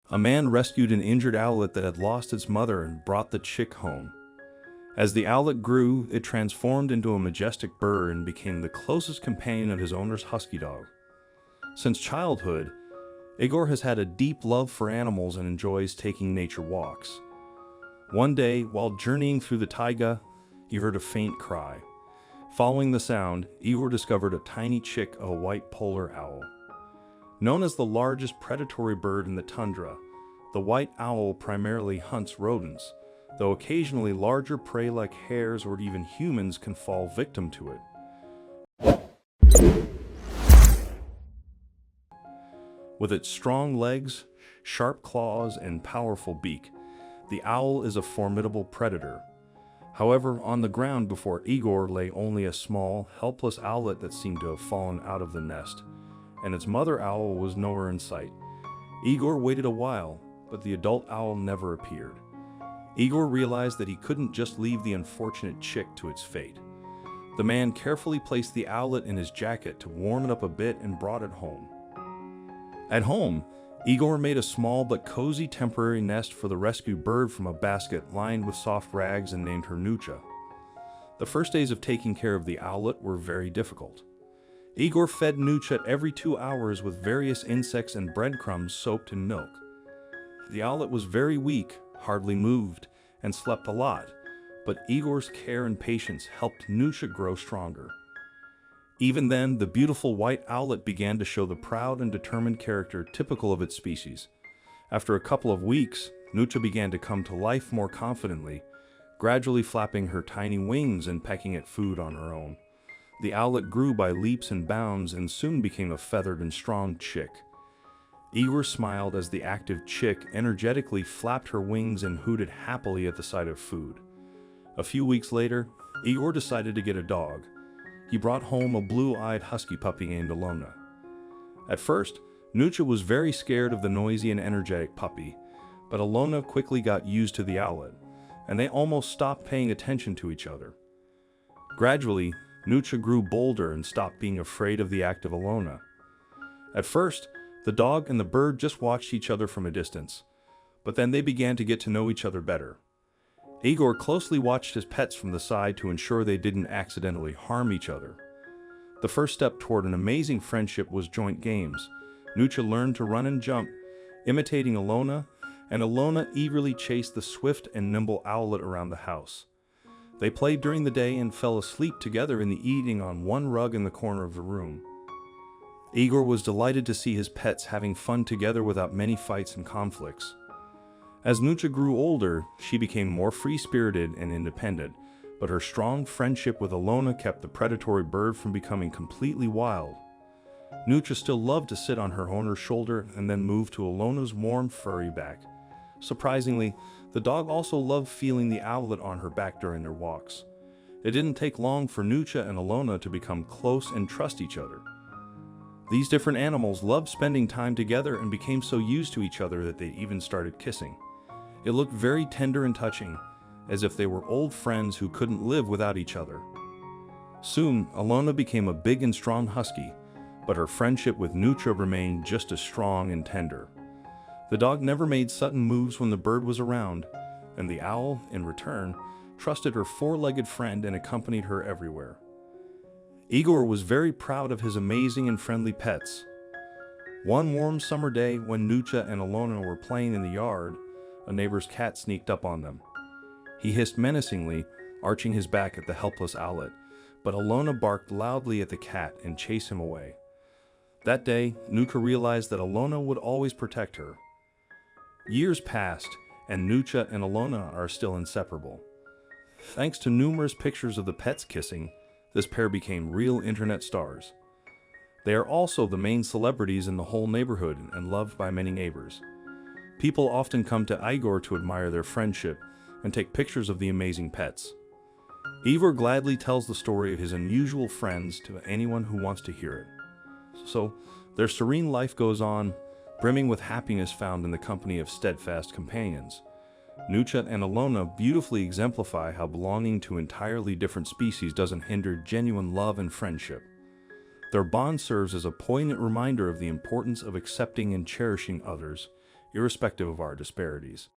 A man rescued an injured owlet that had lost its mother and brought the chick home. As the owlet grew, it transformed into a majestic bird and became the closest companion of his owner's husky dog. Since childhood, Igor has had a deep love for animals and enjoys taking nature walks. One day, while journeying through the taiga, he heard a faint cry. Following the sound, Igor discovered a tiny chick of a white polar owl. Known as the largest predatory bird in the tundra, the white owl primarily hunts rodents, though occasionally larger prey like hares or even humans can fall victim to it. With its strong legs, sharp claws, and powerful beak, the owl is a formidable predator. However, on the ground before Igor lay only a small, helpless owlet that seemed to have fallen out of the nest, and its mother owl was nowhere in sight. Igor waited a while, but the adult owl never appeared. Igor realized that he couldn't just leave the unfortunate chick to its fate. The man carefully placed the owlet in his jacket to warm it up a bit and brought it home. At home, Igor made a small but cozy temporary nest for the rescued bird from a basket lined with soft rags and named her Nucha. The first days of taking care of the owlet were very difficult. Igor fed Nucha every 2 hours with various insects and breadcrumbs soaked in milk. The owlet was very weak, hardly moved, and slept a lot, but Igor's care and patience helped Nucha grow stronger. Even then, the beautiful white owlet began to show the proud and determined character typical of its species. After a couple of weeks, Nucha began to come to life more confidently, gradually flapping her tiny wings and pecking at food on her own. The owlet grew by leaps and bounds and soon became a feathered and strong chick. Igor smiled as the active chick energetically flapped her wings and hooted happily at the sight of food. A few weeks later, Igor decided to get a dog. He brought home a blue-eyed husky puppy named Alona. At first, Nucha was very scared of the noisy and energetic puppy, but Alona quickly got used to the owlet, and they almost stopped paying attention to each other. Gradually, Nucha grew bolder and stopped being afraid of the active Alona. At first, the dog and the bird just watched each other from a distance, but then they began to get to know each other better. Igor closely watched his pets from the side to ensure they didn't accidentally harm each other. The first step toward an amazing friendship was joint games. Nucha learned to run and jump, imitating Alona, and Alona eagerly chased the swift and nimble owlet around the house. They played during the day and fell asleep together in the evening on one rug in the corner of the room. Igor was delighted to see his pets having fun together without many fights and conflicts. As Nucha grew older, she became more free-spirited and independent, but her strong friendship with Alona kept the predatory bird from becoming completely wild. Nucha still loved to sit on her owner's shoulder and then move to Alona's warm, furry back. Surprisingly, the dog also loved feeling the owlet on her back during their walks. It didn't take long for Nucha and Alona to become close and trust each other. These different animals loved spending time together and became so used to each other that they even started kissing. It looked very tender and touching, as if they were old friends who couldn't live without each other. Soon, Alona became a big and strong husky, but her friendship with Nucha remained just as strong and tender. The dog never made sudden moves when the bird was around, and the owl, in return, trusted her four-legged friend and accompanied her everywhere. Igor was very proud of his amazing and friendly pets. One warm summer day when Nucha and Alona were playing in the yard, a neighbor's cat sneaked up on them. He hissed menacingly, arching his back at the helpless owlet, but Alona barked loudly at the cat and chased him away. That day, Nucha realized that Alona would always protect her. Years passed, and Nucha and Alona are still inseparable. Thanks to numerous pictures of the pets kissing, this pair became real internet stars. They are also the main celebrities in the whole neighborhood and loved by many neighbors. People often come to Igor to admire their friendship and take pictures of the amazing pets. Igor gladly tells the story of his unusual friends to anyone who wants to hear it. So, their serene life goes on, brimming with happiness found in the company of steadfast companions. Nucha and Alona beautifully exemplify how belonging to entirely different species doesn't hinder genuine love and friendship. Their bond serves as a poignant reminder of the importance of accepting and cherishing others, irrespective of our disparities.